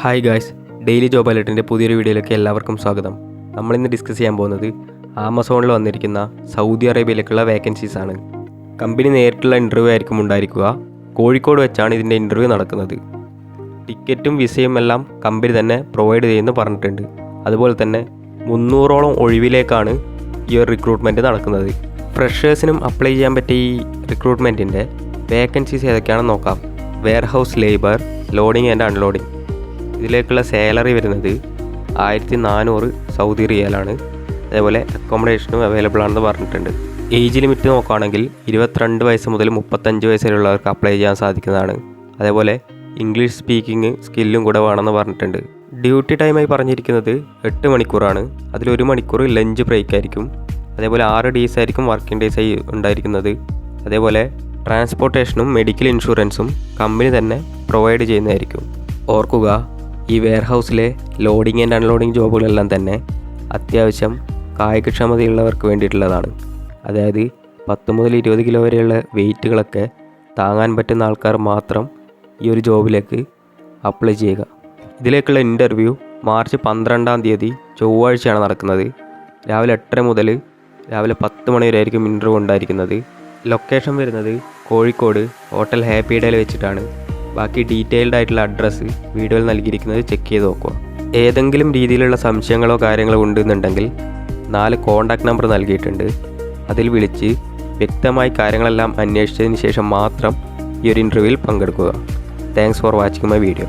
Hi guys, daily job അലേർട്ടിൻ്റെ പുതിയൊരു വീഡിയോയിലേക്ക് എല്ലാവർക്കും സ്വാഗതം. നമ്മളിന്ന് ഡിസ്കസ് ചെയ്യാൻ പോകുന്നത് ആമസോണിൽ വന്നിരിക്കുന്ന സൗദി അറേബ്യയിലേക്കുള്ള വേക്കൻസീസ് ആണ്. കമ്പനി നേരിട്ടുള്ള ഇൻ്റർവ്യൂ ആയിരിക്കും ഉണ്ടായിരിക്കുക. കോഴിക്കോട് വെച്ചാണ് ഇതിൻ്റെ ഇൻ്റർവ്യൂ നടക്കുന്നത്. ടിക്കറ്റും വിസയും എല്ലാം കമ്പനി തന്നെ പ്രൊവൈഡ് ചെയ്യുമെന്ന് പറഞ്ഞിട്ടുണ്ട്. അതുപോലെ തന്നെ 300ഓളം ഒഴിവിലേക്കാണ് ഈ ഒരു റിക്രൂട്ട്മെൻറ്റ് നടക്കുന്നത്. ഫ്രഷേഴ്സിനും അപ്ലൈ ചെയ്യാൻ പറ്റിയ ഈ റിക്രൂട്ട്മെൻറ്റിൻ്റെ വേക്കൻസീസ് ഏതൊക്കെയാണെന്ന് നോക്കാം. Warehouse labour, loading and unloading. ഇതിലേക്കുള്ള സാലറി വരുന്നത് 1400 സൗദി റിയാലാണ്. അതേപോലെ അക്കോമഡേഷനും അവൈലബിൾ ആണെന്ന് പറഞ്ഞിട്ടുണ്ട്. ഏജ് ലിമിറ്റ് നോക്കുകയാണെങ്കിൽ 22 വയസ്സ് മുതൽ 35 വയസ്സ് വരെയുള്ളവർക്ക് അപ്ലൈ ചെയ്യാൻ സാധിക്കുന്നതാണ്. അതേപോലെ ഇംഗ്ലീഷ് സ്പീക്കിംഗ് സ്കില്ലും കൂടെ വേണമെന്ന് പറഞ്ഞിട്ടുണ്ട്. ഡ്യൂട്ടി ടൈമായി പറഞ്ഞിരിക്കുന്നത് 8 മണിക്കൂറാണ്. അതിൽ 1 മണിക്കൂർ ലഞ്ച് ബ്രേക്ക് ആയിരിക്കും. അതേപോലെ 6 ഡേയ്സ് ആയിരിക്കും വർക്കിംഗ് ഡേയ്സായി ഉണ്ടായിരിക്കുന്നത്. അതേപോലെ ട്രാൻസ്പോർട്ടേഷനും മെഡിക്കൽ ഇൻഷുറൻസും കമ്പനി തന്നെ പ്രൊവൈഡ് ചെയ്യുന്നതായിരിക്കും. ഓർക്കുക, ഈ വെയർഹൗസിലെ ലോഡിംഗ് ആൻഡ് അൺലോഡിംഗ് ജോബുകളെല്ലാം തന്നെ അത്യാവശ്യം കായികക്ഷമതയുള്ളവർക്ക് വേണ്ടിയിട്ടുള്ളതാണ്. അതായത് 10 മുതൽ 20 കിലോ വരെയുള്ള വെയിറ്റുകളൊക്കെ താങ്ങാൻ പറ്റുന്ന ആൾക്കാർ മാത്രം ഈ ഒരു ജോബിലേക്ക് അപ്ലൈ ചെയ്യുക. ഇതിലേക്കുള്ള ഇൻ്റർവ്യൂ മാർച്ച് 12-ാം തീയതി ചൊവ്വാഴ്ചയാണ് നടക്കുന്നത്. രാവിലെ 8:30 മുതൽ രാവിലെ 10 മണി വരെ ആയിരിക്കും ഇൻ്റർവ്യൂ ഉണ്ടായിരിക്കുന്നത്. ലൊക്കേഷൻ വരുന്നത് കോഴിക്കോട് ഹോട്ടൽ ഹാപ്പി ഡേയിൽ വെച്ചിട്ടാണ്. ബാക്കി ഡീറ്റെയിൽഡ് ആയിട്ടുള്ള അഡ്രസ്സ് വീഡിയോയിൽ നൽകിയിരിക്കുന്നത് ചെക്ക് ചെയ്ത് നോക്കുക. ഏതെങ്കിലും രീതിയിലുള്ള സംശയങ്ങളോ കാര്യങ്ങളോ ഉണ്ടെന്നുണ്ടെങ്കിൽ 4 കോൺടാക്റ്റ് നമ്പർ നൽകിയിട്ടുണ്ട്. അതിൽ വിളിച്ച് വ്യക്തമായി കാര്യങ്ങളെല്ലാം അന്വേഷിച്ചതിന് ശേഷം മാത്രം ഈ ഒരു ഇൻ്റർവ്യൂവിൽ പങ്കെടുക്കുക. Thanks for watching my video.